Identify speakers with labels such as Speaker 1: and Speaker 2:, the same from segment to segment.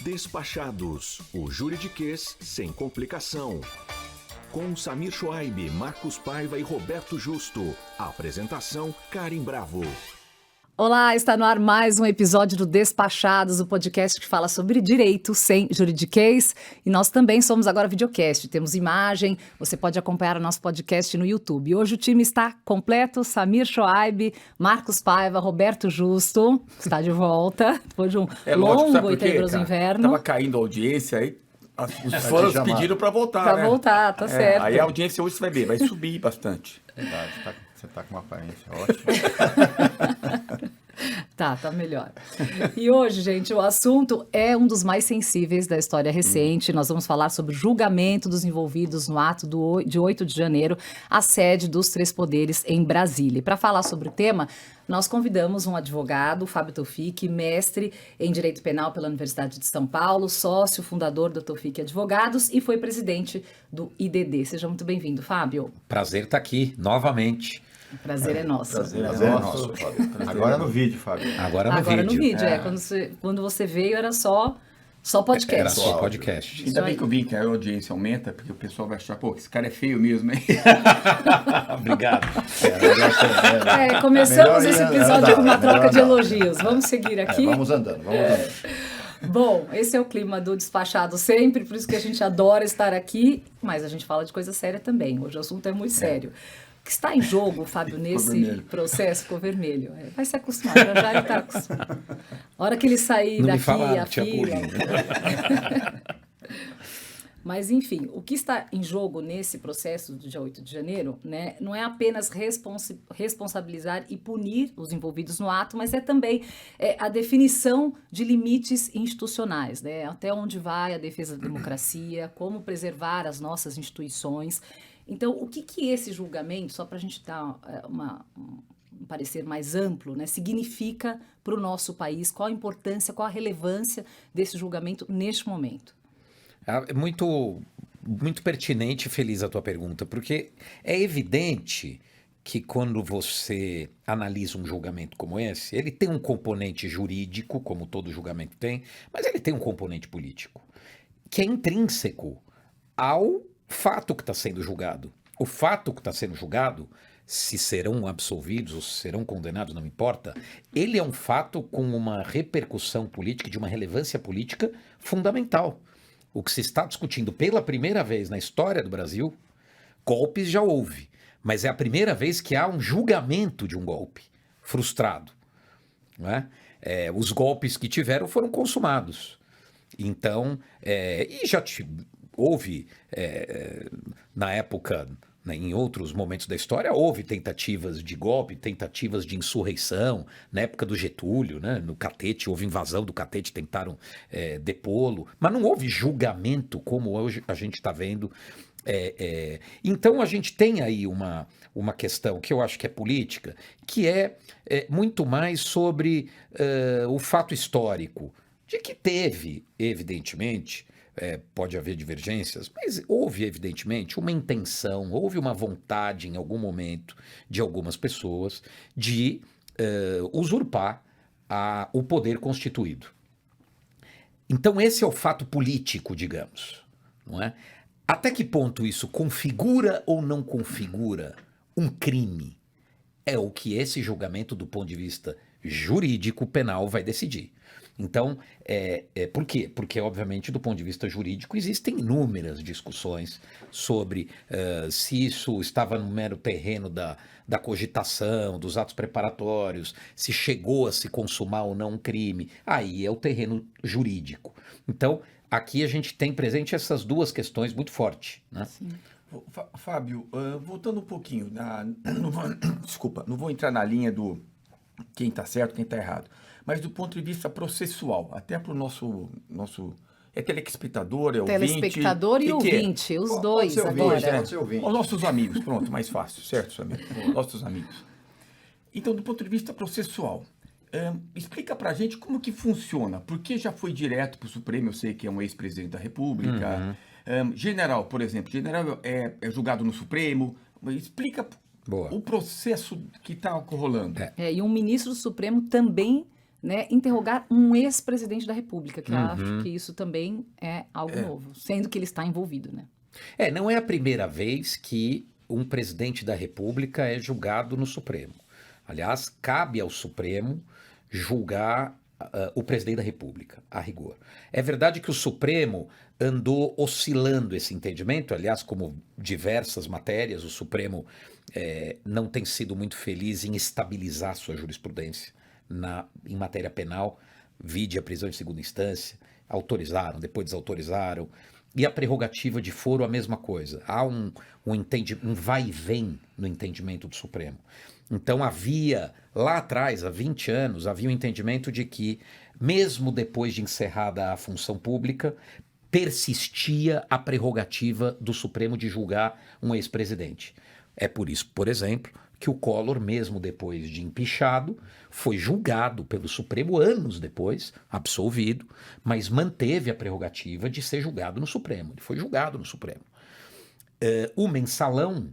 Speaker 1: Despachados, o juridiquês sem complicação. Com Samir Shoaib, Marcos Paiva e Roberto Justo. Apresentação, Karen Bravo.
Speaker 2: Olá, está no ar mais um episódio do Despachados, o podcast que fala sobre direito sem juridiquês. E nós também somos agora videocast, temos imagem, você pode acompanhar o nosso podcast no YouTube. Hoje o time está completo, Samir Shoaib, Marcos Paiva, Roberto Justo, está de volta, depois de um longo e tenebroso inverno.
Speaker 3: Estava caindo a audiência aí. Os fãs pediram para voltar,
Speaker 2: Pra voltar, tá certo.
Speaker 3: Aí a audiência hoje você vai ver, vai subir bastante.
Speaker 4: Verdade, você tá com uma aparência ótima.
Speaker 2: Tá melhor. E hoje, gente, o assunto é um dos mais sensíveis da história recente. Nós vamos falar sobre o julgamento dos envolvidos no ato de 8 de janeiro, a sede dos Três Poderes em Brasília. Para falar sobre o tema, nós convidamos um advogado, Fábio Taufik, mestre em Direito Penal pela Universidade de São Paulo, sócio fundador da Taufik Advogados e foi presidente do IDD. Seja muito bem-vindo, Fábio.
Speaker 5: Prazer estar aqui novamente.
Speaker 2: O prazer é nosso.
Speaker 4: Prazer é nosso, Fábio. Agora no vídeo, Fábio.
Speaker 5: Agora
Speaker 2: no vídeo. Quando você veio era só podcast.
Speaker 5: Era só podcast.
Speaker 3: Ainda bem que eu vi que a audiência aumenta, porque o pessoal vai achar, pô, esse cara é feio mesmo, hein?
Speaker 5: Obrigado.
Speaker 2: Começamos esse episódio com uma troca de elogios. Vamos seguir aqui?
Speaker 4: Vamos andando.
Speaker 2: Bom, esse é o clima do Despachado sempre, por isso que a gente adora estar aqui, mas a gente fala de coisa séria também. Hoje o assunto é muito sério. O que está em jogo, Fábio, nesse processo, ficou vermelho. Vai se acostumar, já ele está acostumado. A hora que ele sair daqui, a fila... Mas, enfim, o que está em jogo nesse processo do dia 8 de janeiro, né, não é apenas responsabilizar e punir os envolvidos no ato, mas é também a definição de limites institucionais, né, até onde vai a defesa da democracia, como preservar as nossas instituições. Então, o que esse julgamento, só para a gente dar um parecer mais amplo, né, significa para o nosso país? Qual a importância, qual a relevância desse julgamento neste momento?
Speaker 5: É muito pertinente e feliz a tua pergunta, porque é evidente que quando você analisa um julgamento como esse, ele tem um componente jurídico, como todo julgamento tem, mas ele tem um componente político, que é intrínseco ao fato que está sendo julgado. O fato que está sendo julgado, se serão absolvidos ou se serão condenados, não importa, ele é um fato com uma repercussão política, de uma relevância política fundamental. O que se está discutindo pela primeira vez na história do Brasil, golpes já houve, mas é a primeira vez que há um julgamento de um golpe frustrado, não é? Os golpes que tiveram foram consumados. Então, e já houve, na época, né, em outros momentos da história, houve tentativas de golpe, tentativas de insurreição, na época do Getúlio, né, no Catete, houve invasão do Catete, tentaram depô-lo, mas não houve julgamento como hoje a gente está vendo. Então a gente tem aí uma questão que eu acho que é política, que é muito mais sobre o fato histórico, de que teve, evidentemente, pode haver divergências, mas houve, evidentemente, uma intenção, houve uma vontade em algum momento de algumas pessoas de usurpar o poder constituído. Então esse é o fato político, digamos, não é? Até que ponto isso configura ou não configura um crime? É o que esse julgamento, do ponto de vista jurídico penal, vai decidir. Então, por quê? Porque, obviamente, do ponto de vista jurídico, existem inúmeras discussões sobre se isso estava no mero terreno da cogitação, dos atos preparatórios, se chegou a se consumar ou não um crime. Aí é o terreno jurídico. Então, aqui a gente tem presente essas duas questões muito fortes, né?
Speaker 2: Sim.
Speaker 3: Fábio, voltando um pouquinho, desculpa, não vou entrar na linha do quem está certo, quem está errado, mas do ponto de vista processual, até para o nosso telespectador, é ouvinte...
Speaker 2: Telespectador e ouvinte, os dois agora.
Speaker 3: Os nossos amigos, pronto, mais fácil, certo, Samir? Nossos amigos. Então, do ponto de vista processual, explica pra gente como que funciona, porque já foi direto para o Supremo, eu sei que é um ex-presidente da República, general, por exemplo, general é julgado no Supremo, explica o processo que está rolando.
Speaker 2: E um ministro do Supremo também né, interrogar um ex-presidente da República, que eu acho que isso também é algo novo, sendo que ele está envolvido, né?
Speaker 5: Não é a primeira vez que um presidente da República é julgado no Supremo. Aliás, cabe ao Supremo julgar o presidente da República, a rigor. É verdade que o Supremo andou oscilando esse entendimento, aliás, como diversas matérias, o Supremo não tem sido muito feliz em estabilizar sua jurisprudência em matéria penal, vide a prisão em segunda instância, autorizaram, depois desautorizaram, e a prerrogativa de foro a mesma coisa. Há um vai e vem no entendimento do Supremo. Então havia, lá atrás, há 20 anos, havia um entendimento de que, mesmo depois de encerrada a função pública, persistia a prerrogativa do Supremo de julgar um ex-presidente. É por isso, por exemplo, que o Collor, mesmo depois de empichado, foi julgado pelo Supremo anos depois, absolvido, mas manteve a prerrogativa de ser julgado no Supremo. Ele foi julgado no Supremo. O Mensalão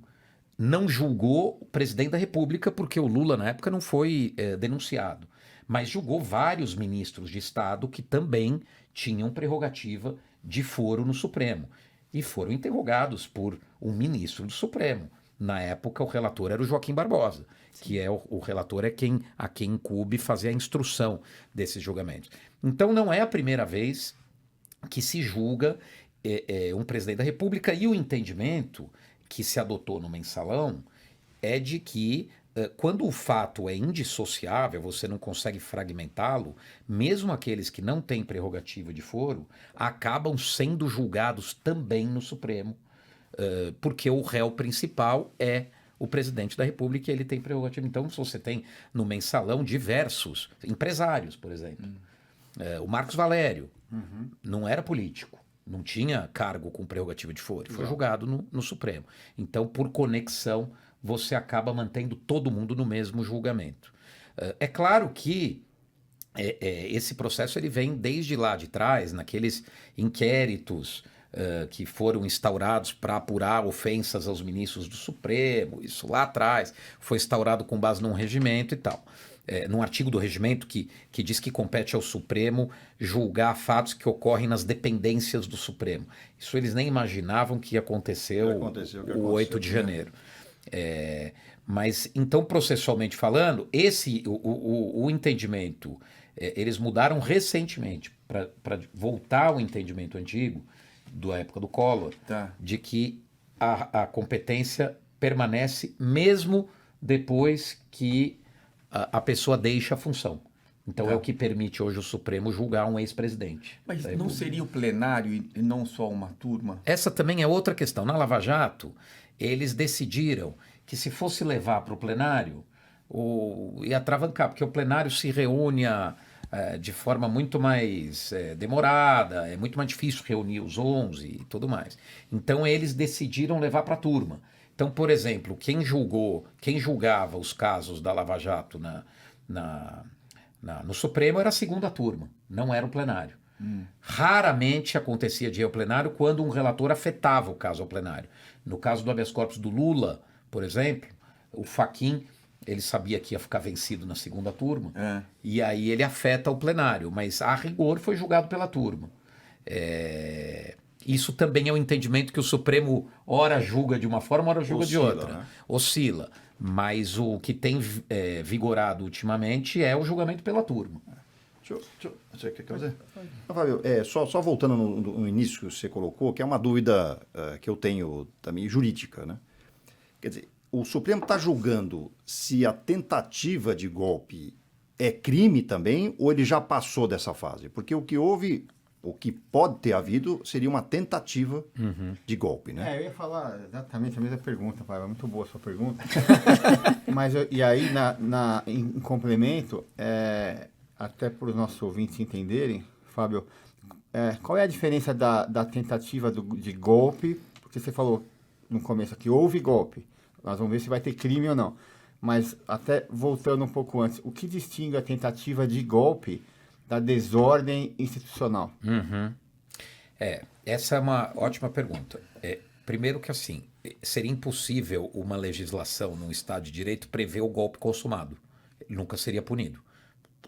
Speaker 5: não julgou o presidente da República porque o Lula, na época, não foi denunciado, mas julgou vários ministros de Estado que também tinham prerrogativa de foro no Supremo e foram interrogados por um ministro do Supremo. Na época, o relator era o Joaquim Barbosa, que é o relator a quem incumbe fazer a instrução desses julgamentos. Então, não é a primeira vez que se julga um presidente da República, e o entendimento que se adotou no Mensalão é de que quando o fato é indissociável, você não consegue fragmentá-lo, mesmo aqueles que não têm prerrogativa de foro, acabam sendo julgados também no Supremo, porque o réu principal é o presidente da República e ele tem prerrogativa. Então, você tem no Mensalão diversos empresários, por exemplo. O Marcos Valério não era político, não tinha cargo com prerrogativa de foro, foi julgado no Supremo. Então, por conexão, você acaba mantendo todo mundo no mesmo julgamento. É claro que esse processo ele vem desde lá de trás, naqueles inquéritos que foram instaurados para apurar ofensas aos ministros do Supremo, isso lá atrás, foi instaurado com base num regimento e tal. Num artigo do regimento que diz que compete ao Supremo julgar fatos que ocorrem nas dependências do Supremo. Isso eles nem imaginavam que ia acontecer o 8 de janeiro. Mas, então, processualmente falando, o entendimento, eles mudaram recentemente para voltar ao entendimento antigo, da época do Collor, de que a competência permanece mesmo depois que a pessoa deixa a função. Então é o que permite hoje o Supremo julgar um ex-presidente.
Speaker 3: Mas não seria o plenário e não só uma turma?
Speaker 5: Essa também é outra questão. Na Lava Jato, eles decidiram que se fosse levar para o plenário, ia atravancar, porque o plenário se reúne de forma muito mais demorada, é muito mais difícil reunir os 11 e tudo mais. Então eles decidiram levar para a turma. Então, por exemplo, quem julgava os casos da Lava Jato no Supremo era a segunda turma, não era o plenário. Raramente acontecia de ir ao plenário quando um relator afetava o caso ao plenário. No caso do habeas corpus do Lula, por exemplo, o Fachin, ele sabia que ia ficar vencido na segunda turma, e aí ele afeta o plenário, mas a rigor foi julgado pela turma. Isso também é um entendimento que o Supremo ora julga de uma forma, ora julga de outra. Né? Oscila. Mas o que tem vigorado ultimamente é o julgamento pela turma.
Speaker 6: Você quer fazer? Fábio, só voltando no início que você colocou, que é uma dúvida que eu tenho também jurídica, né? Quer dizer, o Supremo está julgando se a tentativa de golpe é crime também ou ele já passou dessa fase? Porque o que pode ter havido seria uma tentativa de golpe, né?
Speaker 4: Eu ia falar exatamente a mesma pergunta, Fábio. É muito boa a sua pergunta. Mas, e aí, em complemento, até para os nossos ouvintes entenderem, Fábio, qual é a diferença da tentativa de golpe? Porque você falou no começo aqui, houve golpe. Nós vamos ver se vai ter crime ou não. Mas, até voltando um pouco antes, o que distingue a tentativa de golpe da desordem institucional?
Speaker 5: Essa é uma ótima pergunta. Primeiro que assim, seria impossível uma legislação num Estado de Direito prever o golpe consumado. Ele nunca seria punido.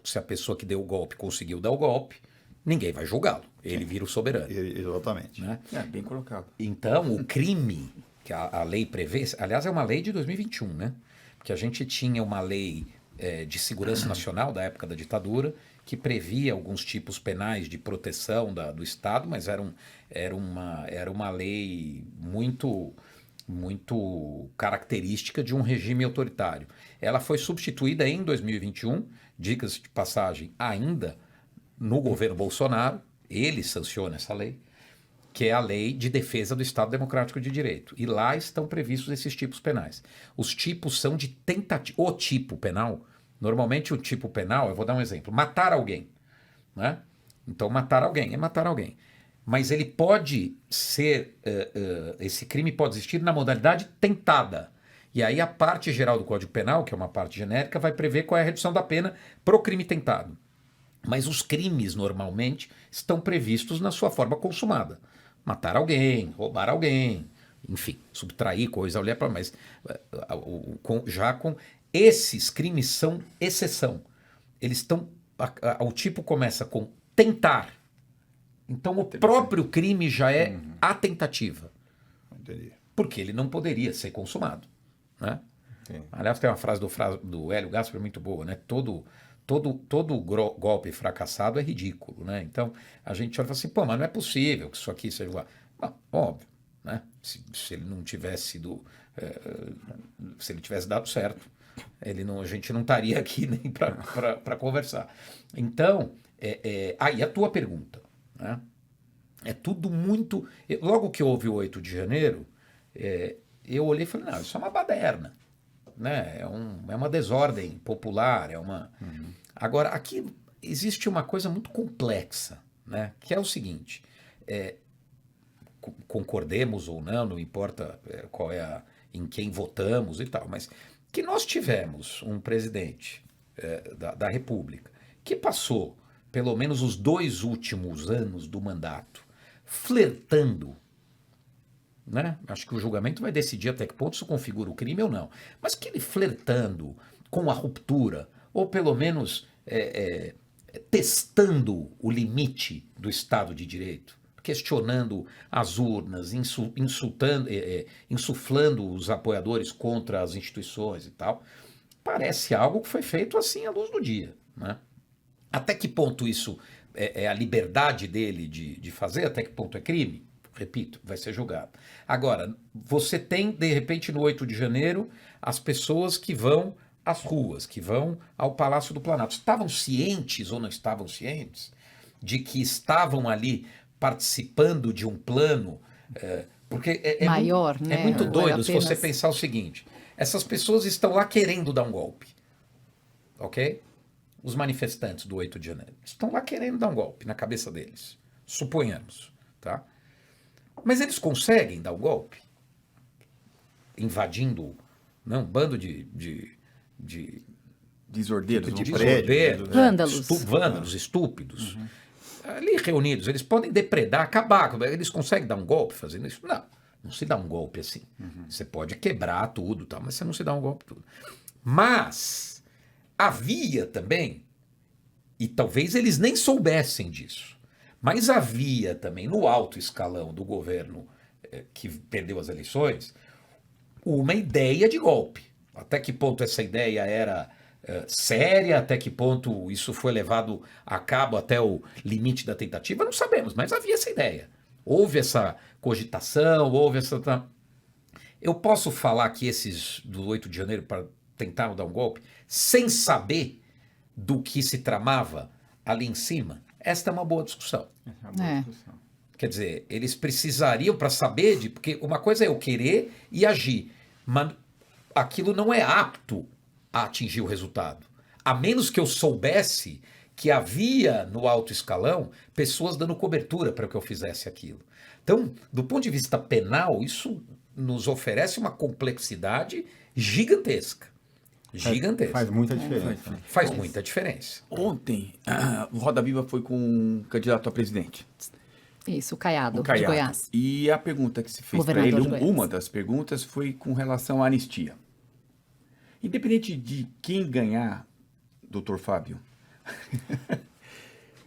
Speaker 5: se a pessoa que deu o golpe conseguiu dar o golpe, ninguém vai julgá-lo. Ele vira o soberano.
Speaker 6: Exatamente.
Speaker 5: Né?
Speaker 3: Bem colocado.
Speaker 5: Então, o crime que a lei prevê, aliás, é uma lei de 2021, né? Porque a gente tinha uma lei de segurança nacional da época da ditadura que previa alguns tipos penais de proteção do Estado, mas era uma lei muito característica de um regime autoritário. Ela foi substituída em 2021, dicas de passagem, ainda no governo Bolsonaro, ele sanciona essa lei, que é a Lei de Defesa do Estado Democrático de Direito. E lá estão previstos esses tipos penais. Os tipos são de tentativa. O tipo penal, normalmente o tipo penal, eu vou dar um exemplo, matar alguém. Né? Então, matar alguém é matar alguém. Mas ele pode ser, esse crime pode existir na modalidade tentada. E aí a parte geral do Código Penal, que é uma parte genérica, vai prever qual é a redução da pena para o crime tentado. Mas os crimes, normalmente, estão previstos na sua forma consumada. Matar alguém, roubar alguém, enfim, subtrair coisa, olhar para mais. Já com esses crimes são exceção. Eles estão. O tipo começa com tentar. Então o próprio crime já é a tentativa.
Speaker 6: Entendi.
Speaker 5: Porque ele não poderia ser consumado. Né? Aliás, tem uma frase do Hélio Gaspar muito boa, né? Todo golpe fracassado é ridículo, né? Então, a gente olha e fala assim, pô, mas não é possível que isso aqui seja igual. Não, óbvio, né? Se ele não tivesse sido... se ele tivesse dado certo, a gente não estaria aqui nem para conversar. Então, aí a tua pergunta, né? É tudo muito... Logo que houve o 8 de janeiro, eu olhei e falei, não, isso é uma baderna. Né? É uma desordem popular, Agora, aqui existe uma coisa muito complexa, né? Que é o seguinte, concordemos ou não importa qual é em quem votamos e tal, mas que nós tivemos um presidente da República que passou pelo menos os 2 últimos anos do mandato flertando, né? Acho que o julgamento vai decidir até que ponto isso configura o crime ou não. Mas que ele flertando com a ruptura, ou pelo menos testando o limite do Estado de Direito, questionando as urnas, insuflando os apoiadores contra as instituições e tal, parece algo que foi feito assim à luz do dia. Né? Até que ponto isso é a liberdade dele de fazer, até que ponto é crime? Repito, vai ser julgado. Agora, você tem, de repente, no 8 de janeiro, as pessoas que vão às ruas, que vão ao Palácio do Planalto. Estavam cientes ou não estavam cientes de que estavam ali participando de um plano? Porque
Speaker 2: maior, né?
Speaker 5: É muito doido se
Speaker 2: apenas...
Speaker 5: você pensar o seguinte, essas pessoas estão lá querendo dar um golpe, ok? Os manifestantes do 8 de janeiro estão lá querendo dar um golpe na cabeça deles, suponhamos, tá? Mas eles conseguem dar o golpe? Invadindo um bando de
Speaker 3: desordeiros,
Speaker 5: vândalos, estúpidos. Ali reunidos, eles podem depredar, acabar. Eles conseguem dar um golpe fazendo isso? Não se dá um golpe assim. Você pode quebrar tudo, tá, mas você não se dá um golpe tudo. Mas havia também, e talvez eles nem soubessem disso, mas havia também no alto escalão do governo que perdeu as eleições uma ideia de golpe. Até que ponto essa ideia era séria, até que ponto isso foi levado a cabo até o limite da tentativa, não sabemos, mas havia essa ideia. Houve essa cogitação, houve essa... Eu posso falar que esses do 8 de janeiro para tentar dar um golpe, sem saber do que se tramava ali em cima? Esta é uma boa discussão. Quer dizer, eles precisariam para saber porque uma coisa é eu querer e agir, mas aquilo não é apto a atingir o resultado. A menos que eu soubesse que havia no alto escalão pessoas dando cobertura para que eu fizesse aquilo. Então, do ponto de vista penal, isso nos oferece uma complexidade gigantesca.
Speaker 4: Faz muita diferença.
Speaker 5: Faz muita diferença.
Speaker 3: Ontem, o Roda Viva foi com um candidato a presidente.
Speaker 2: Isso, o Caiado, de Goiás.
Speaker 3: E a pergunta que se fez para ele, uma das perguntas foi com relação à anistia. Independente de quem ganhar, doutor Fábio,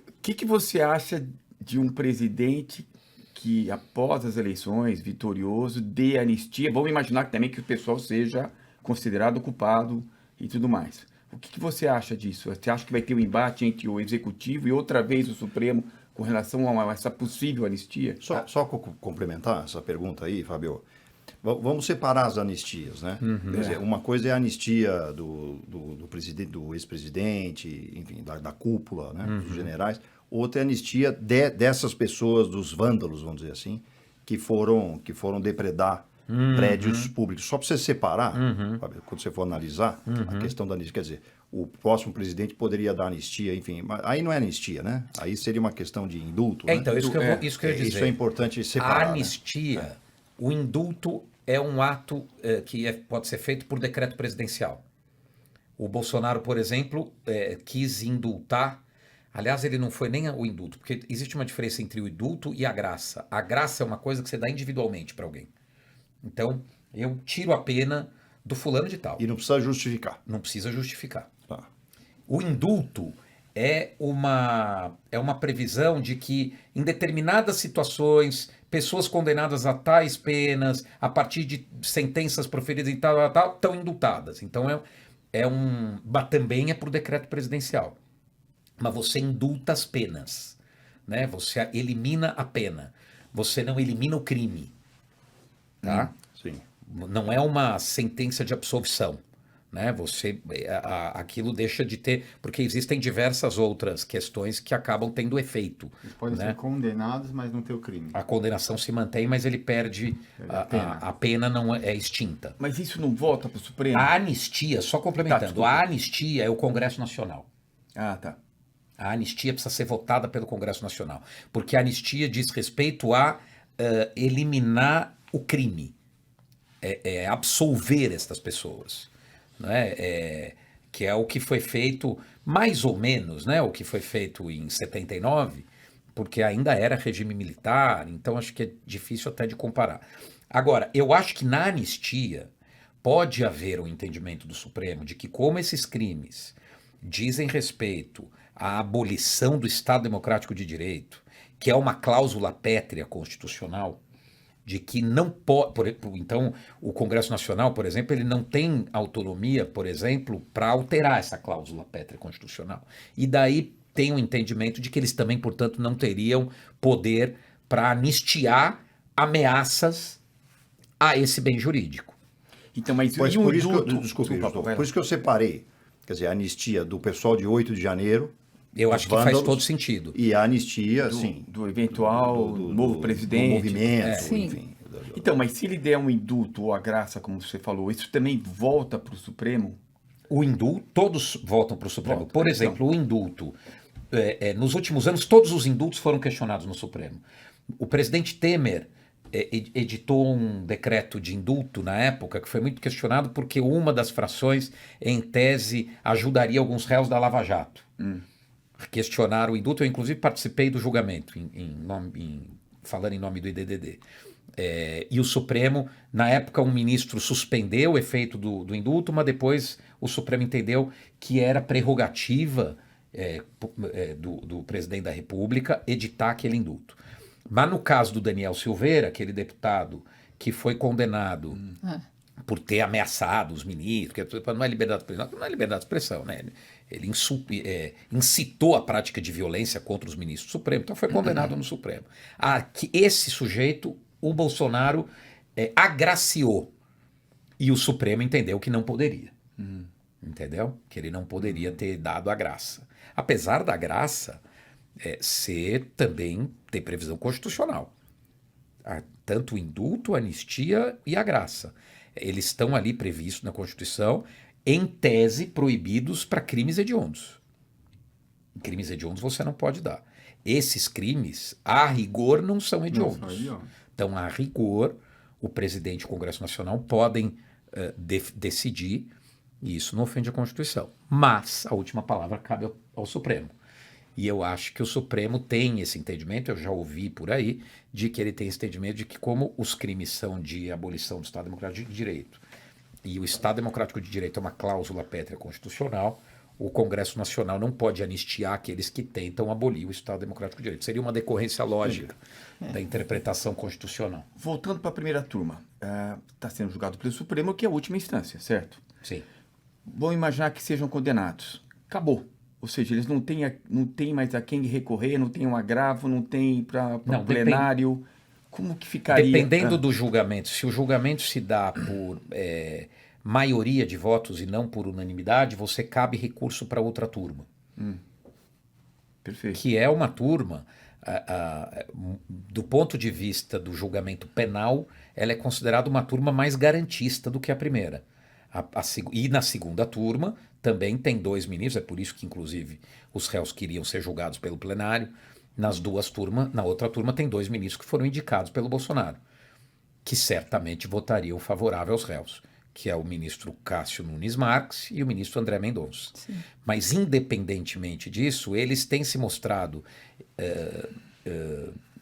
Speaker 3: O que você acha de um presidente que, após as eleições, vitorioso, dê anistia? Vamos imaginar também que o pessoal seja considerado culpado e tudo mais. O que você acha disso? Você acha que vai ter um embate entre o Executivo e outra vez o Supremo com relação a essa possível anistia?
Speaker 6: Só complementar essa pergunta aí, Fábio. Vamos separar as anistias, né? Quer dizer, uma coisa é a anistia do presidente, do ex-presidente, enfim, da cúpula, né? Dos generais. Outra é a anistia dessas pessoas, dos vândalos, vamos dizer assim, que foram depredar prédios públicos. Só para você separar, Fábio, quando você for analisar a questão da anistia, quer dizer, o próximo presidente poderia dar anistia, enfim, mas aí não é anistia, né? Aí seria uma questão de indulto. Né?
Speaker 5: Então, isso que eu ia dizer.
Speaker 6: Isso é importante separar.
Speaker 5: A anistia, o indulto é um ato que pode ser feito por decreto presidencial. O Bolsonaro, por exemplo, quis indultar. Aliás, ele não foi nem o indulto, porque existe uma diferença entre o indulto e a graça. A graça é uma coisa que você dá individualmente para alguém. Então, eu tiro a pena do fulano de tal.
Speaker 6: E não precisa justificar.
Speaker 5: Não precisa justificar.
Speaker 6: Tá.
Speaker 5: O indulto é uma previsão de que, em determinadas situações, pessoas condenadas a tais penas, a partir de sentenças proferidas em tal, estão indultadas. Então, mas também é por decreto presidencial. Mas você indulta as penas, né? Você elimina a pena. Você não elimina o crime. Tá?
Speaker 6: Sim.
Speaker 5: Não é uma sentença de absolvição. Né? Aquilo deixa de ter, porque existem diversas outras questões que acabam tendo efeito.
Speaker 4: Eles podem
Speaker 5: né?
Speaker 4: ser condenados, mas não ter o crime.
Speaker 5: A condenação se mantém, mas ele perde, a pena não é extinta.
Speaker 3: Mas isso não volta para o Supremo?
Speaker 5: A anistia, só complementando,
Speaker 3: Tá,
Speaker 5: a anistia é o Congresso Nacional.
Speaker 3: Ah, tá.
Speaker 5: A anistia precisa ser votada pelo Congresso Nacional, porque a anistia diz respeito a eliminar o crime, absolver estas pessoas. Né? Que é o que foi feito, mais ou menos, né? O que foi feito em 79, porque ainda era regime militar, então acho que é difícil até de comparar. Agora, eu acho que na anistia pode haver um entendimento do Supremo de que, como esses crimes dizem respeito à abolição do Estado Democrático de Direito, que é uma cláusula pétrea constitucional, de que não pode... Então, o Congresso Nacional, por exemplo, ele não tem autonomia, por exemplo, para alterar essa cláusula pétrea constitucional. E daí tem um entendimento de que eles também, portanto, não teriam poder para anistiar ameaças a esse bem jurídico.
Speaker 3: Então, mas
Speaker 6: Por
Speaker 3: e o
Speaker 6: isso
Speaker 3: indulto?
Speaker 6: desculpe, por isso que eu separei, quer dizer, a anistia do pessoal de 8 de janeiro.
Speaker 5: Eu acho que faz todo sentido.
Speaker 6: E a anistia, sim.
Speaker 3: Do eventual novo presidente.
Speaker 6: Do movimento,
Speaker 2: Sim.
Speaker 6: enfim.
Speaker 3: Então, mas se ele der um indulto ou a graça, como você falou, isso também volta para o Supremo?
Speaker 5: O indulto, todos voltam para o Supremo.
Speaker 3: Volta,
Speaker 5: Por exemplo, o indulto, nos últimos anos, todos os indultos foram questionados no Supremo. O presidente Temer editou um decreto de indulto na época que foi muito questionado porque uma das frações, em tese, ajudaria alguns réus da Lava Jato. Questionaram o indulto, eu inclusive participei do julgamento, falando em nome do IDDD. E o Supremo, na época, um ministro suspendeu o efeito do indulto, mas depois o Supremo entendeu que era prerrogativa do presidente da República editar aquele indulto. Mas no caso do Daniel Silveira, aquele deputado que foi condenado por ter ameaçado os ministros, que não é liberdade de expressão, não é liberdade de expressão, né? Ele incitou a prática de violência contra os ministros do Supremo, então foi condenado no Supremo. Que esse sujeito, o Bolsonaro, agraciou, e o Supremo entendeu que não poderia. Entendeu? Que ele não poderia ter dado a graça. Apesar da graça ser também ter previsão constitucional. Tanto o indulto, a anistia e a graça. Eles estão ali previstos na Constituição, em tese proibidos para crimes hediondos. Crimes hediondos você não pode dar. Esses crimes, a rigor, não são hediondos. Então, a rigor, o presidente e o Congresso Nacional podem decidir, e isso não ofende a Constituição. Mas a última palavra cabe ao Supremo. E eu acho que o Supremo tem esse entendimento, eu já ouvi por aí, de que ele tem esse entendimento de que, como os crimes são de abolição do Estado Democrático de Direito, e o Estado Democrático de Direito é uma cláusula pétrea constitucional, o Congresso Nacional não pode anistiar aqueles que tentam abolir o Estado Democrático de Direito. Seria uma decorrência lógica da interpretação constitucional.
Speaker 3: Voltando para a primeira turma, está sendo julgado pelo Supremo, que é a última instância, certo?
Speaker 5: Sim.
Speaker 3: Vamos imaginar que sejam condenados. Acabou. Ou seja, eles não têm mais a quem recorrer, não tem um agravo, não tem para o plenário. Como que ficaria?
Speaker 5: Dependendo do julgamento. Se o julgamento se dá por maioria de votos e não por unanimidade, você cabe recurso para outra turma.
Speaker 3: Perfeito.
Speaker 5: Que é uma turma, do ponto de vista do julgamento penal, ela é considerada uma turma mais garantista do que a primeira. E na segunda turma também tem 2 ministros, é por isso que, inclusive, os réus queriam ser julgados pelo plenário. Nas duas turmas, na outra turma, tem 2 ministros que foram indicados pelo Bolsonaro, que certamente votariam favorável aos réus, que é o ministro Cássio Nunes Marques e o ministro André Mendonça. Sim. Mas, independentemente disso, eles têm se mostrado,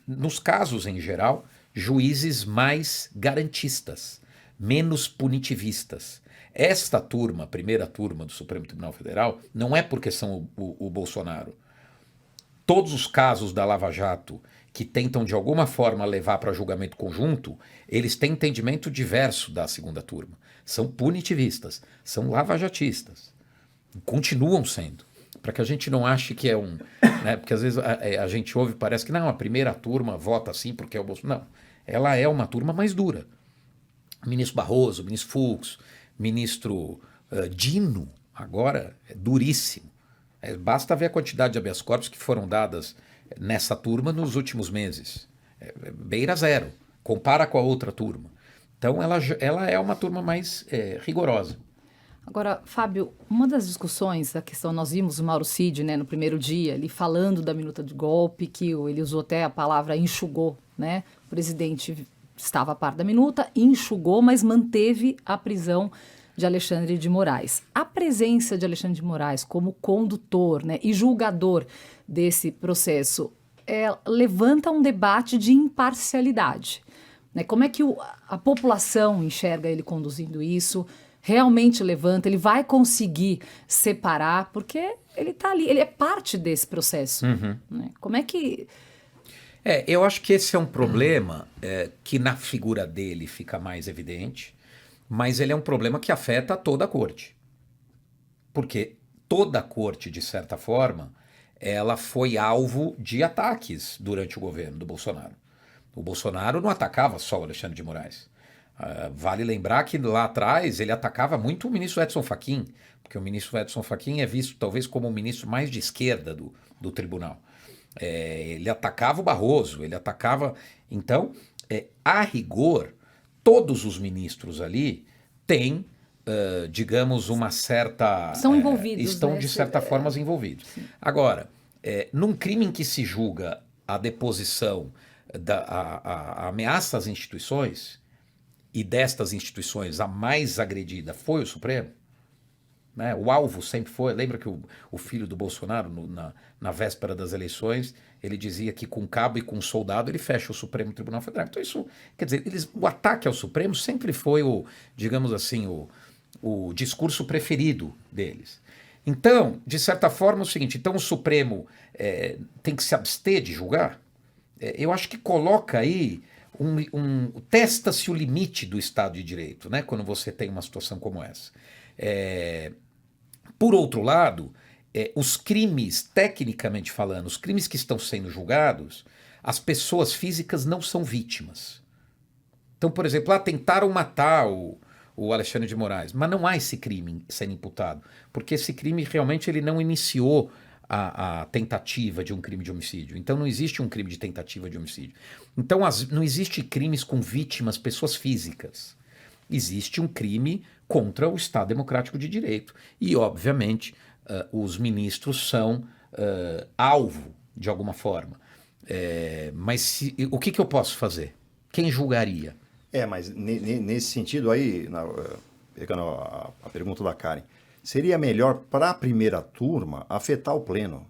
Speaker 5: nos casos em geral, juízes mais garantistas, menos punitivistas. Esta turma, a primeira turma do Supremo Tribunal Federal, não é porque são o Bolsonaro. Todos os casos da Lava Jato que tentam de alguma forma levar para julgamento conjunto, eles têm entendimento diverso da segunda turma. São punitivistas, são lavajatistas. Continuam sendo. Para que a gente não ache que é né, porque às vezes a gente ouve e parece que não, a primeira turma vota assim porque é o Bolsonaro. Não, ela é uma turma mais dura. O ministro Barroso, o ministro Fux, ministro Dino, agora é duríssimo. Basta ver a quantidade de habeas corpus que foram dadas nessa turma nos últimos meses. Beira zero. Compara com a outra turma. Então, ela é uma turma mais rigorosa.
Speaker 2: Agora, Fábio, uma das discussões da questão, nós vimos o Mauro Cid, né, no primeiro dia, ele falando da minuta de golpe, que ele usou até a palavra enxugou, né? O presidente estava a par da minuta, enxugou, mas manteve a prisão de Alexandre de Moraes. A presença de Alexandre de Moraes como condutor, né, e julgador desse processo levanta um debate de imparcialidade. Né? Como é que a população enxerga ele conduzindo isso? Realmente levanta? Ele vai conseguir separar? Porque ele está ali, ele é parte desse processo. Né? Como é que...
Speaker 5: eu acho que esse é um problema que na figura dele fica mais evidente, mas ele é um problema que afeta toda a corte. Porque toda a corte, de certa forma, ela foi alvo de ataques durante o governo do Bolsonaro. O Bolsonaro não atacava só o Alexandre de Moraes. Vale lembrar que lá atrás ele atacava muito o ministro Edson Fachin, porque o ministro Edson Fachin é visto talvez como o ministro mais de esquerda do tribunal. Ele atacava o Barroso, ele atacava... Então, a rigor, todos os ministros ali têm, digamos, uma certa...
Speaker 2: São envolvidos.
Speaker 5: Estão,
Speaker 2: né?
Speaker 5: de certa forma, envolvidos. Sim. Agora, num crime em que se julga a deposição, a ameaça às instituições, e destas instituições a mais agredida foi o Supremo, né? O alvo sempre foi... Lembra que o filho do Bolsonaro, na véspera das eleições, ele dizia que com cabo e com soldado ele fecha o Supremo Tribunal Federal. Então isso, quer dizer, o ataque ao Supremo sempre foi digamos assim, o discurso preferido deles. Então, de certa forma, é o seguinte, então o Supremo tem que se abster de julgar? Eu acho que coloca aí, testa-se o limite do Estado de Direito, né, quando você tem uma situação como essa. Por outro lado, os crimes, tecnicamente falando, os crimes que estão sendo julgados, as pessoas físicas não são vítimas. Então, por exemplo, tentaram matar o Alexandre de Moraes, mas não há esse crime sendo imputado, porque esse crime realmente ele não iniciou a tentativa de um crime de homicídio. Então não existe um crime de tentativa de homicídio. Então não existe crimes com vítimas, pessoas físicas. Existe um crime contra o Estado Democrático de Direito. E, obviamente, os ministros são alvo, de alguma forma. Mas o que eu posso fazer? Quem julgaria?
Speaker 6: Mas nesse sentido aí, pegando a pergunta da Karen, seria melhor para a primeira turma afetar o pleno.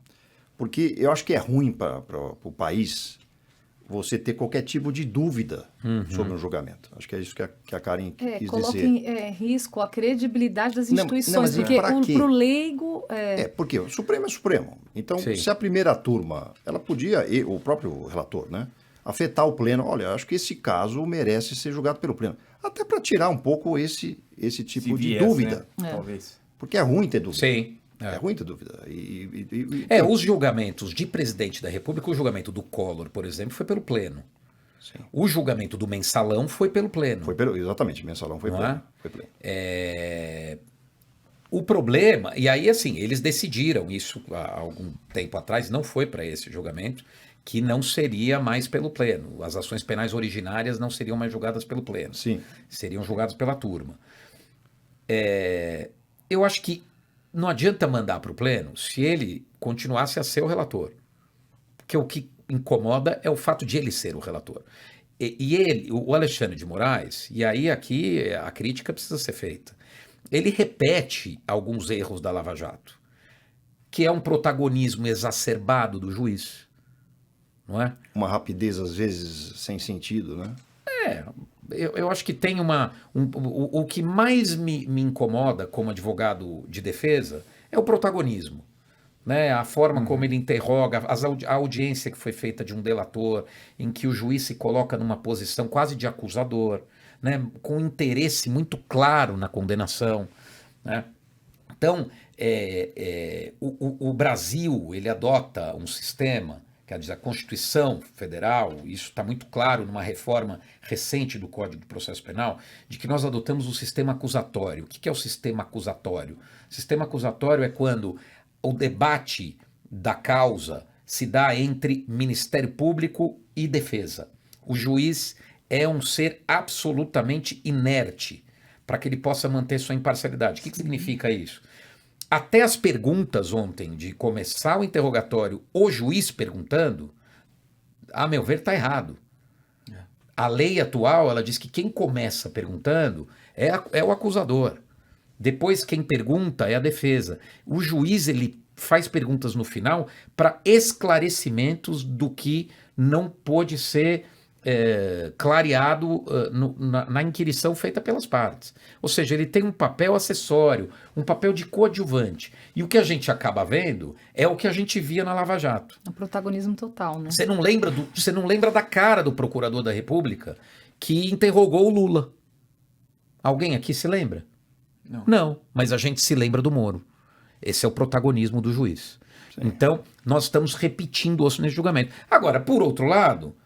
Speaker 6: Porque eu acho que é ruim para o país você ter qualquer tipo de dúvida sobre um julgamento. Acho que é isso que a Karen quis
Speaker 2: coloca
Speaker 6: dizer.
Speaker 2: em risco a credibilidade das instituições,
Speaker 6: mas
Speaker 2: porque
Speaker 6: pra quê?
Speaker 2: para o leigo...
Speaker 6: Porque o Supremo é Supremo. Então,
Speaker 5: Sim.
Speaker 6: se a primeira turma, ela podia, o próprio relator, né, afetar o pleno, olha, acho que esse caso merece ser julgado pelo pleno. Até para tirar um pouco esse tipo
Speaker 3: Se
Speaker 6: de
Speaker 3: viesse,
Speaker 6: dúvida.
Speaker 3: né? Talvez.
Speaker 6: Porque é ruim ter dúvida.
Speaker 5: Sim.
Speaker 6: É ruim ter dúvida.
Speaker 5: Os julgamentos de presidente da República, o julgamento do Collor, por exemplo, foi pelo pleno.
Speaker 6: Sim.
Speaker 5: O julgamento do mensalão foi pelo pleno.
Speaker 6: Exatamente, mensalão foi
Speaker 5: Não
Speaker 6: pleno.
Speaker 5: é?
Speaker 6: Foi pleno.
Speaker 5: O problema, e aí assim, eles decidiram isso há algum tempo atrás, não foi para esse julgamento, que não seria mais pelo pleno. As ações penais originárias não seriam mais julgadas pelo pleno.
Speaker 6: Sim.
Speaker 5: Seriam julgadas pela turma. Eu acho que não adianta mandar para o pleno se ele continuasse a ser o relator. Porque o que incomoda é o fato de ele ser o relator. E ele, o Alexandre de Moraes, e aí aqui a crítica precisa ser feita, ele repete alguns erros da Lava Jato, que é um protagonismo exacerbado do juiz, não é?
Speaker 6: Uma rapidez, às vezes, sem sentido, né?
Speaker 5: Eu acho que tem o que mais me incomoda como advogado de defesa é o protagonismo. Né? A forma como ele interroga, a audiência que foi feita de um delator, em que o juiz se coloca numa posição quase de acusador, né? Com interesse muito claro na condenação. Né? Então, o Brasil ele adota um sistema, quer dizer, a Constituição Federal, isso está muito claro numa reforma recente do Código de Processo Penal, de que nós adotamos o sistema acusatório. O que é o sistema acusatório? O sistema acusatório é quando o debate da causa se dá entre Ministério Público e defesa. O juiz é um ser absolutamente inerte para que ele possa manter sua imparcialidade. O que significa isso? Até as perguntas ontem, de começar o interrogatório, o juiz perguntando, a meu ver, está errado. A lei atual, ela diz que quem começa perguntando é o acusador. Depois, quem pergunta é a defesa. O juiz, ele faz perguntas no final para esclarecimentos do que não pôde ser clareado na inquirição feita pelas partes. Ou seja, ele tem um papel acessório, um papel de coadjuvante. E o que a gente acaba vendo é o que a gente via na Lava Jato.
Speaker 2: O protagonismo total, né?
Speaker 5: Você não lembra da cara do procurador da República que interrogou o Lula? Alguém aqui se lembra? Não, mas a gente se lembra do Moro. Esse é o protagonismo do juiz. Sim. Então, nós estamos repetindo isso nesse julgamento. Agora, por outro lado,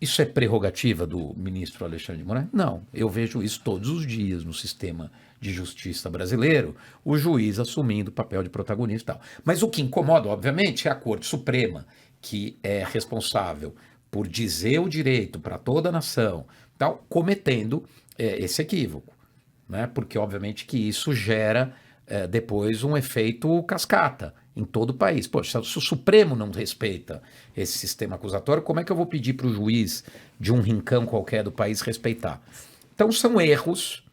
Speaker 5: isso é prerrogativa do ministro Alexandre de Moraes? Não, eu vejo isso todos os dias no sistema de justiça brasileiro, o juiz assumindo o papel de protagonista e tal. Mas o que incomoda, obviamente, é a Corte Suprema, que é responsável por dizer o direito para toda a nação, tal, cometendo esse equívoco. Né? Porque, obviamente, que isso gera depois um efeito cascata em todo o país. Poxa, se o Supremo não respeita esse sistema acusatório, como é que eu vou pedir para o juiz de um rincão qualquer do país respeitar? Então, são erros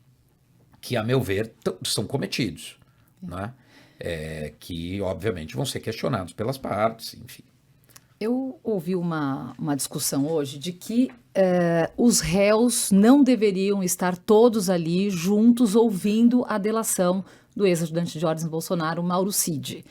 Speaker 5: que, a meu ver, são cometidos, né? Que, obviamente, vão ser questionados pelas partes, enfim.
Speaker 2: Eu ouvi uma discussão hoje de que os réus não deveriam estar todos ali juntos ouvindo a delação do ex-ajudante de ordens Bolsonaro, Mauro Cid.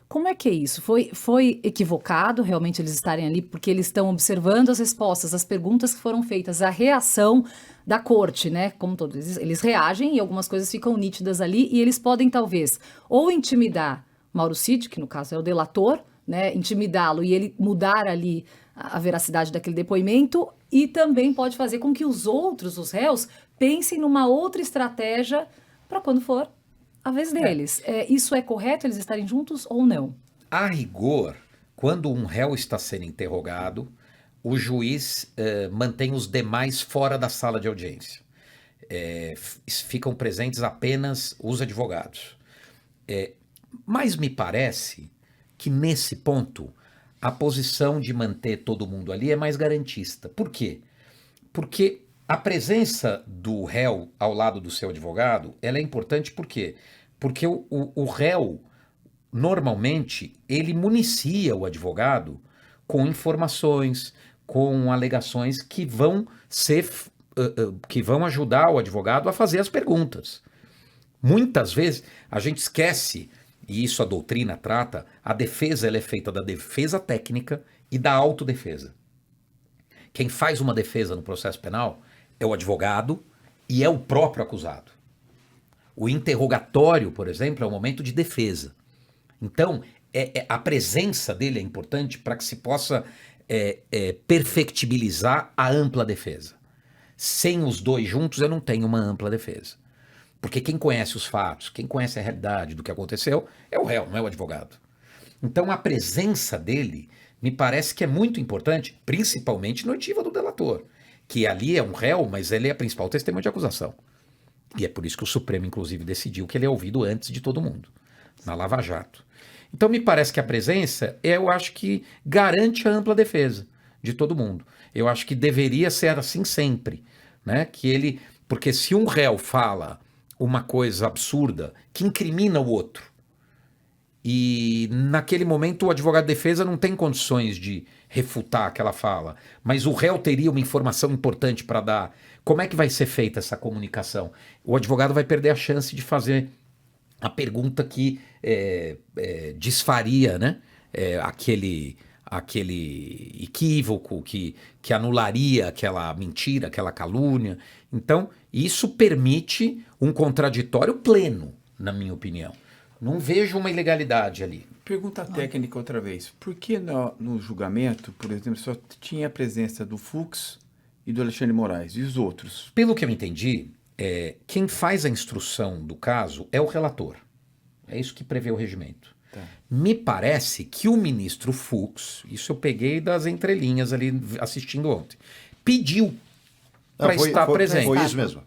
Speaker 2: Como é que é isso? Foi equivocado realmente eles estarem ali porque eles estão observando as respostas, as perguntas que foram feitas, a reação da corte, né? Como todos eles reagem e algumas coisas ficam nítidas ali e eles podem talvez ou intimidar Mauro Cid, que no caso é o delator, né? Intimidá-lo e ele mudar ali a veracidade daquele depoimento e também pode fazer com que os réus, pensem numa outra estratégia para quando for a vez deles. Isso é correto, eles estarem juntos ou não?
Speaker 5: A rigor, quando um réu está sendo interrogado, o juiz mantém os demais fora da sala de audiência. Ficam presentes apenas os advogados. Mas me parece que nesse ponto a posição de manter todo mundo ali é mais garantista. Por quê? Porque a presença do réu ao lado do seu advogado, ela é importante por quê? Porque o réu, normalmente, ele municia o advogado com informações, com alegações que vão que vão ajudar o advogado a fazer as perguntas. Muitas vezes a gente esquece, e isso a doutrina trata, a defesa ela é feita da defesa técnica e da autodefesa. Quem faz uma defesa no processo penal é o advogado e é o próprio acusado. O interrogatório, por exemplo, é o momento de defesa. Então, a presença dele é importante para que se possa perfectibilizar a ampla defesa. Sem os dois juntos, eu não tenho uma ampla defesa. Porque quem conhece os fatos, quem conhece a realidade do que aconteceu, é o réu, não é o advogado. Então, a presença dele me parece que é muito importante, principalmente no oitiva do delator, que ali é um réu, mas ele é a principal testemunha de acusação. E é por isso que o Supremo, inclusive, decidiu que ele é ouvido antes de todo mundo, na Lava Jato. Então, me parece que a presença, eu acho que garante a ampla defesa de todo mundo. Eu acho que deveria ser assim sempre, né? Porque se um réu fala uma coisa absurda que incrimina o outro, e naquele momento o advogado de defesa não tem condições de refutar aquela fala, mas o réu teria uma informação importante para dar. Como é que vai ser feita essa comunicação? O advogado vai perder a chance de fazer a pergunta que desfaria, né? Aquele equívoco, que anularia aquela mentira, aquela calúnia. Então, isso permite um contraditório pleno, na minha opinião. Não vejo uma ilegalidade ali.
Speaker 3: Pergunta técnica outra vez. Por que no julgamento, por exemplo, só tinha a presença do Fux e do Alexandre Moraes? E os outros?
Speaker 5: Pelo que eu entendi, quem faz a instrução do caso é o relator. É isso que prevê o regimento.
Speaker 3: Tá.
Speaker 5: Me parece que o ministro Fux, isso eu peguei das entrelinhas ali assistindo ontem, pediu para estar presente.
Speaker 6: Foi isso mesmo.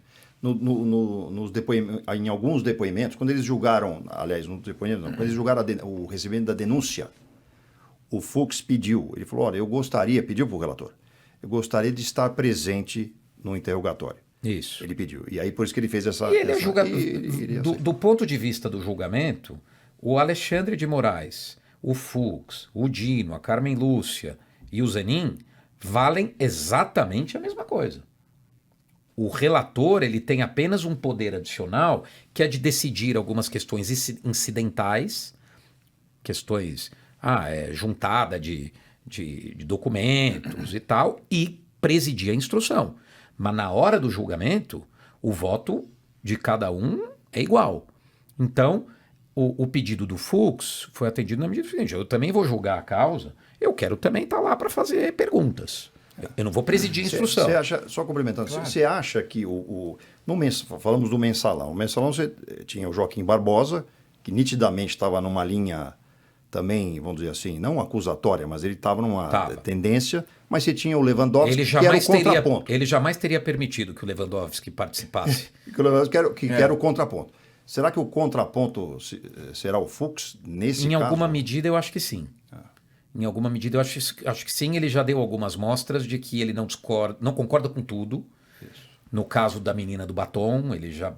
Speaker 6: Em alguns depoimentos, quando eles julgaram, aliás, nos depoimentos, quando eles julgaram o recebimento da denúncia, o Fux pediu, ele falou, olha, pediu para o relator, eu gostaria de estar presente no interrogatório.
Speaker 5: Isso.
Speaker 6: Ele pediu. E aí por isso que ele fez essa...
Speaker 5: E ele do ponto de vista do julgamento, o Alexandre de Moraes, o Fux, o Dino, a Carmen Lúcia e o Zenin valem exatamente a mesma coisa. O relator ele tem apenas um poder adicional que é de decidir algumas questões incidentais, questões, juntada de documentos e tal, e presidir a instrução. Mas na hora do julgamento, o voto de cada um é igual. Então, o pedido do Fux foi atendido na medida seguinte: eu também vou julgar a causa, eu quero também estar lá para fazer perguntas. Eu não vou presidir a instrução.
Speaker 6: Você acha, só complementando, claro. Você acha que falamos do mensalão. O mensalão você tinha o Joaquim Barbosa, que nitidamente estava numa linha também, vamos dizer assim, não acusatória, mas ele estava numa tendência, mas você tinha o Lewandowski, que era o contraponto.
Speaker 5: Ele jamais teria permitido que o Lewandowski participasse.
Speaker 6: que era o contraponto. Será que o contraponto será o Fux nesse caso?
Speaker 5: Em alguma medida, eu acho que sim. Em alguma medida, eu acho que sim. Ele já deu algumas mostras de que ele não concorda com tudo. Isso. No caso da menina do batom, ele já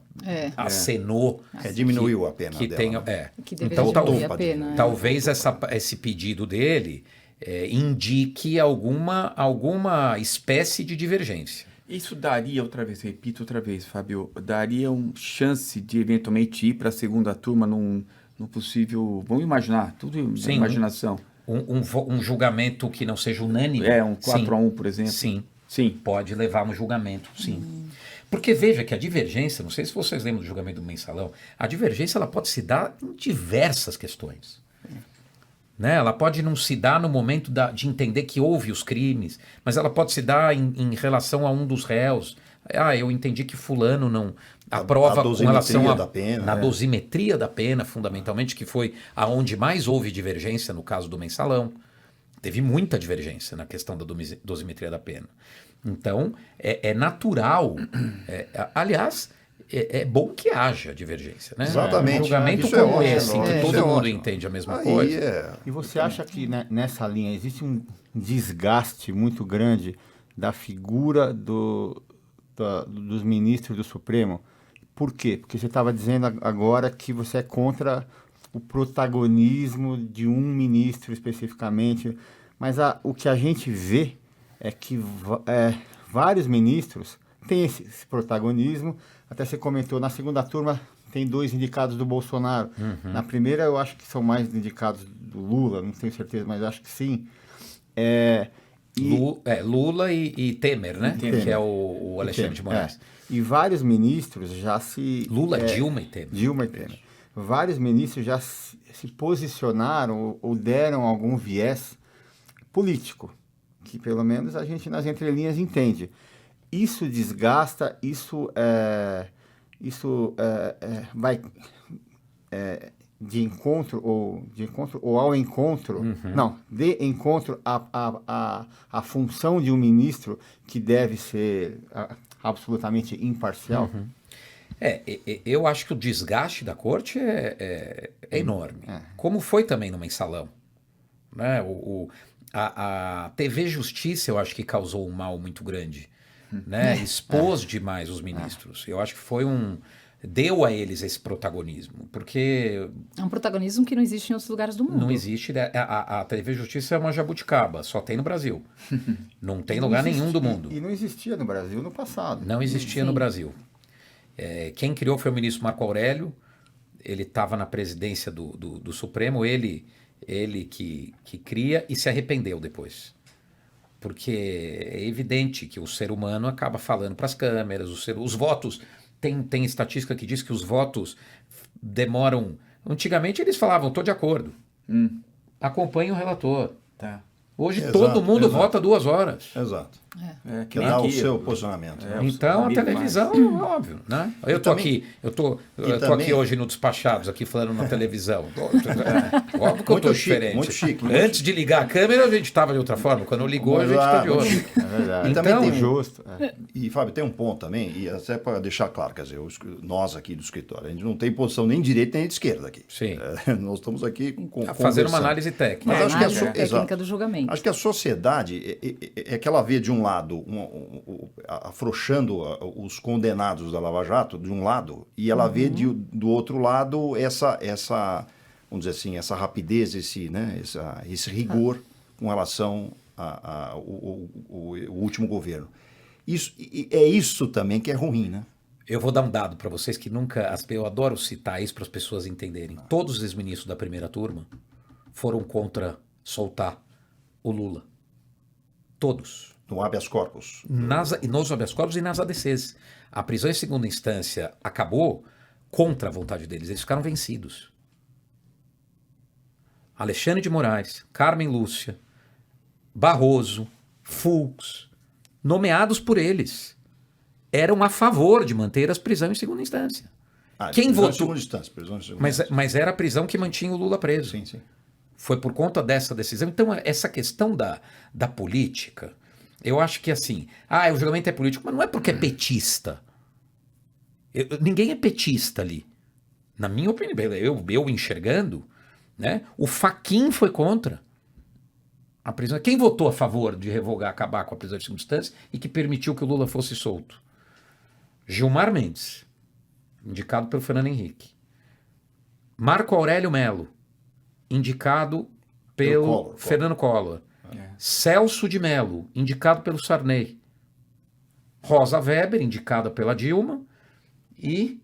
Speaker 5: acenou.
Speaker 6: Diminuiu a pena dela.
Speaker 2: Que deveria diminuir a pena.
Speaker 5: Talvez esse pedido dele indique alguma espécie de divergência.
Speaker 3: Isso daria, repito outra vez, Fábio, daria chance de eventualmente ir para a segunda turma num possível... Vamos imaginar, tudo em imaginação.
Speaker 5: Um julgamento que não seja unânime.
Speaker 3: Um 4-1, por exemplo.
Speaker 5: Sim. Pode levar no julgamento, sim. Porque veja que a divergência, não sei se vocês lembram do julgamento do mensalão, a divergência ela pode se dar em diversas questões. Né? Ela pode não se dar no momento de entender que houve os crimes, mas ela pode se dar em relação a um dos réus. Eu entendi que fulano não aprova com relação
Speaker 6: da pena,
Speaker 5: na dosimetria da pena, fundamentalmente, que foi aonde mais houve divergência no caso do mensalão. Teve muita divergência na questão da dosimetria da pena. Então, é natural. Aliás, é bom que haja divergência. Né?
Speaker 6: Exatamente.
Speaker 5: Um julgamento
Speaker 6: isso
Speaker 5: como
Speaker 6: ótimo,
Speaker 5: esse, que todo mundo entende a mesma coisa.
Speaker 4: E você acha que nessa linha existe um desgaste muito grande da figura dos ministros do Supremo? Por quê? Porque você estava dizendo agora que você é contra o protagonismo de um ministro especificamente, mas o que a gente vê é que vários ministros têm esse protagonismo. Até você comentou, na segunda turma tem 2 indicados do Bolsonaro. Na primeira eu acho que são mais indicados do Lula, não tenho certeza, mas acho que sim.
Speaker 5: Lula e Temer, né?
Speaker 4: Temer.
Speaker 5: Que é o Alexandre de Moraes.
Speaker 4: E vários ministros já se...
Speaker 5: Lula, Dilma e Temer.
Speaker 4: Dilma e Temer. Vários ministros já se posicionaram ou deram algum viés político, que pelo menos a gente nas entrelinhas entende. Isso desgasta, isso vai de encontro ou ao encontro, não, de encontro à função de um ministro que deve ser absolutamente imparcial.
Speaker 5: Eu acho que o desgaste da corte é enorme. Como foi também no mensalão. Né? A TV Justiça, eu acho que causou um mal muito grande. Né? Expôs demais os ministros. Eu acho que deu a eles esse protagonismo, porque...
Speaker 2: É um protagonismo que não existe em outros lugares do mundo.
Speaker 5: Não existe. A TV Justiça é uma jabuticaba, só tem no Brasil. Não tem lugar nenhum do mundo.
Speaker 4: E não existia no Brasil no passado.
Speaker 5: Não existia no Brasil. Quem criou foi o ministro Marco Aurélio, ele estava na presidência do Supremo, ele que cria e se arrependeu depois. Porque é evidente que o ser humano acaba falando para as câmeras, os votos... Tem estatística que diz que os votos demoram... Antigamente eles falavam, estou de acordo. Acompanhe o relator.
Speaker 3: Tá.
Speaker 5: Hoje todo mundo vota 2 horas.
Speaker 6: Exato.
Speaker 3: Que
Speaker 6: Dá o
Speaker 3: aqui,
Speaker 6: seu posicionamento.
Speaker 5: Então a televisão, óbvio, né? Eu tô
Speaker 6: também-
Speaker 5: aqui hoje no Despachados, aqui falando na televisão. Óbvio que eu tô
Speaker 6: Muito chique,
Speaker 5: diferente.
Speaker 6: muito chique, muito
Speaker 5: Antes de ligar a câmera, a gente estava de outra forma. Quando ligou, a gente está de outra.
Speaker 4: É verdade.
Speaker 6: E também
Speaker 5: Então,
Speaker 6: tem
Speaker 4: Justo.
Speaker 6: E, Fábio, tem um ponto também, e até para deixar claro, quer dizer, nós aqui do escritório, a gente não tem posição nem de direita nem de esquerda aqui.
Speaker 5: Sim.
Speaker 6: Nós estamos aqui
Speaker 5: Fazer uma
Speaker 6: conversando.
Speaker 5: análise técnica.
Speaker 6: Mas acho que
Speaker 2: Análise técnica
Speaker 6: exato.
Speaker 2: do julgamento.
Speaker 6: Acho que a sociedade é que ela vê de um lado afrouxando os condenados da Lava Jato, de um lado, e ela vê do outro lado essa vamos dizer assim, essa rapidez, esse rigor com relação ao último governo. Isso também que é ruim, né?
Speaker 5: Eu vou dar um dado para vocês que eu adoro citar isso para as pessoas entenderem. Todos os ex-ministros da primeira turma foram contra soltar o Lula. Todos.
Speaker 6: No habeas corpus.
Speaker 5: Nos habeas corpus e nas ADCs. A prisão em segunda instância acabou contra a vontade deles. Eles ficaram vencidos. Alexandre de Moraes, Carmen Lúcia, Barroso, Fux, nomeados por eles, eram a favor de manter as prisões em segunda instância. Quem
Speaker 6: prisão
Speaker 5: votou?
Speaker 6: em segunda instância, prisão em segunda instância.
Speaker 5: Mas era a prisão que mantinha o Lula preso.
Speaker 6: Sim, sim.
Speaker 5: Foi por conta dessa decisão. Então, essa questão da política, eu acho que assim, o julgamento é político, mas não é porque é petista. Ninguém é petista ali. Na minha opinião, eu enxergando, né, o Fachin foi contra a prisão. Quem votou a favor de revogar, acabar com a prisão de segunda instância e que permitiu que o Lula fosse solto? Gilmar Mendes, indicado pelo Fernando Henrique. Marco Aurélio Melo, indicado pelo Fernando Collor. Celso de Mello, indicado pelo Sarney. Rosa Weber, indicada pela Dilma. E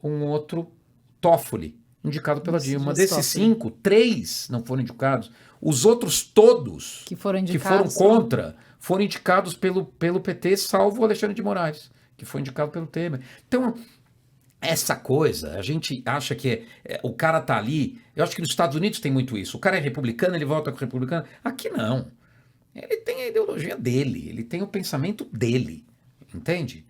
Speaker 5: um outro, Toffoli, indicado pela Dilma. Desses 5, 3 não foram indicados. Os outros todos
Speaker 2: que foram
Speaker 5: contra foram indicados pelo PT, salvo o Alexandre de Moraes, que foi indicado pelo Temer. Então, essa coisa, a gente acha que o cara tá ali. Eu acho que nos Estados Unidos tem muito isso. O cara é republicano, ele vota com o republicano. Aqui não. Ele tem a ideologia dele, ele tem o pensamento dele. Entende?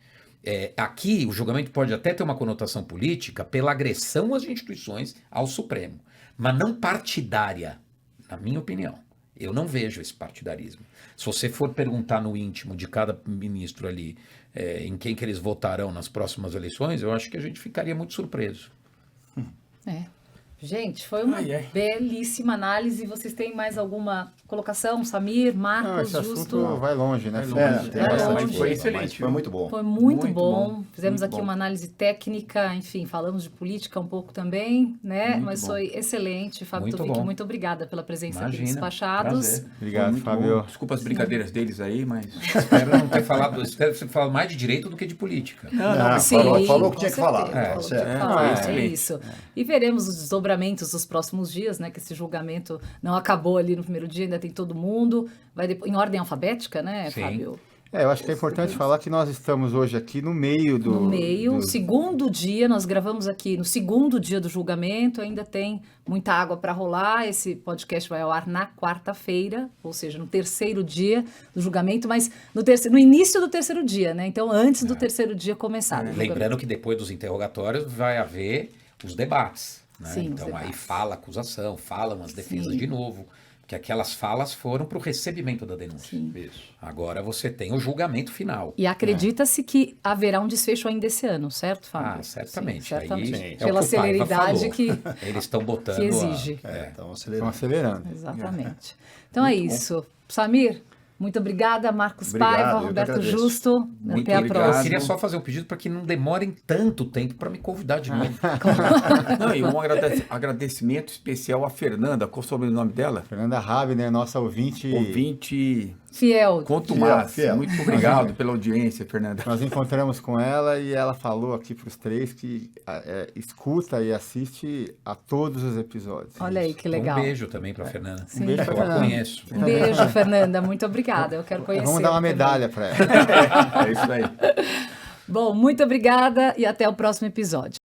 Speaker 5: Aqui o julgamento pode até ter uma conotação política pela agressão às instituições, ao Supremo, mas não partidária, na minha opinião. Eu não vejo esse partidarismo. Se você for perguntar no íntimo de cada ministro ali em quem que eles votarão nas próximas eleições, eu acho que a gente ficaria muito surpreso.
Speaker 2: Gente, foi uma belíssima análise. Vocês têm mais alguma colocação? Samir, Marcos,
Speaker 4: Não, esse
Speaker 2: Justo?
Speaker 4: assunto vai longe, né?
Speaker 6: Foi excelente. Foi muito bom.
Speaker 2: Foi muito
Speaker 3: Muito
Speaker 2: bom.
Speaker 3: bom.
Speaker 2: Fizemos
Speaker 3: Muito
Speaker 2: aqui
Speaker 3: bom.
Speaker 2: uma análise técnica, enfim, falamos de política um pouco também, né?
Speaker 3: Muito
Speaker 2: Mas
Speaker 3: bom.
Speaker 2: foi excelente. Fábio
Speaker 5: Muito
Speaker 2: Tufik,
Speaker 5: bom.
Speaker 2: muito obrigada pela presença aqui
Speaker 5: Imagina,
Speaker 2: dos Despachados.
Speaker 3: Prazer.
Speaker 4: Obrigado,
Speaker 3: Foi muito
Speaker 4: Fábio.
Speaker 3: bom. Desculpa as brincadeiras deles aí, mas...
Speaker 5: Espero não ter falado, espero que você fale mais de direito do que de política.
Speaker 6: Não,
Speaker 2: Sim,
Speaker 6: falou que
Speaker 2: com
Speaker 6: tinha que
Speaker 2: certeza,
Speaker 6: falar.
Speaker 2: falou que tinha que
Speaker 6: Certo.
Speaker 2: falar, é
Speaker 3: excelente.
Speaker 2: isso. E veremos os desdobramentos dos próximos dias, né? Que esse julgamento não acabou ali no primeiro dia, ainda tem todo mundo. Vai em ordem alfabética, né,
Speaker 5: Sim.
Speaker 2: Fábio?
Speaker 4: Eu acho que é importante falar que nós estamos hoje aqui no meio do...
Speaker 2: No meio,
Speaker 4: do-
Speaker 2: segundo dia, nós gravamos aqui no segundo dia do julgamento, ainda tem muita água para rolar. Esse podcast vai ao ar na quarta-feira, ou seja, no terceiro dia do julgamento, mas no início do terceiro dia, né? Então, antes do terceiro dia começar. o julgamento.
Speaker 5: Lembrando que depois dos interrogatórios vai haver os debates. Né?
Speaker 2: Sim, os
Speaker 5: Então aí
Speaker 2: debates.
Speaker 5: fala a acusação, falam as defesas
Speaker 2: Sim.
Speaker 5: de novo. Porque aquelas falas foram para o recebimento da denúncia.
Speaker 3: Isso.
Speaker 5: Agora você tem o julgamento final.
Speaker 2: E acredita-se que haverá um desfecho ainda esse ano, certo, Fábio?
Speaker 5: Ah, certamente.
Speaker 2: Sim, certamente.
Speaker 5: Aí é o
Speaker 2: Pela
Speaker 5: que o Paiva
Speaker 2: celeridade
Speaker 5: falou.
Speaker 2: que
Speaker 5: Eles estão botando
Speaker 2: que exige.
Speaker 6: Então,
Speaker 4: Estão
Speaker 6: acelerando.
Speaker 4: acelerando.
Speaker 2: Exatamente. Então é isso. Samir, muito obrigada. Marcos
Speaker 6: Obrigado,
Speaker 2: Paiva,
Speaker 6: eu que
Speaker 2: Roberto
Speaker 6: agradeço.
Speaker 2: Justo.
Speaker 3: Muito
Speaker 2: Até a
Speaker 3: obrigado.
Speaker 5: Eu
Speaker 2: próxima.
Speaker 5: queria só fazer um pedido para que não demorem tanto tempo para me convidar de novo.
Speaker 3: Não, e um agradecimento especial à Fernanda, qual é o sobrenome dela?
Speaker 4: Fernanda Rabi, né? Nossa ouvinte.
Speaker 3: Ouvinte
Speaker 2: Fiel.
Speaker 3: contumaz.
Speaker 6: Fiel.
Speaker 3: Muito obrigado pela audiência, Fernanda.
Speaker 4: Nós encontramos com ela e ela falou aqui para os três que escuta e assiste a todos os episódios.
Speaker 2: Olha aí que legal.
Speaker 5: Um beijo também para Fernanda.
Speaker 2: Sim.
Speaker 4: Um beijo pra
Speaker 5: Eu a
Speaker 4: Fernanda.
Speaker 5: conheço.
Speaker 2: Um beijo, Fernanda. Muito obrigada. Eu quero conhecer.
Speaker 4: Vamos dar uma medalha para ela.
Speaker 3: É isso aí.
Speaker 2: Bom, muito obrigada e até o próximo episódio.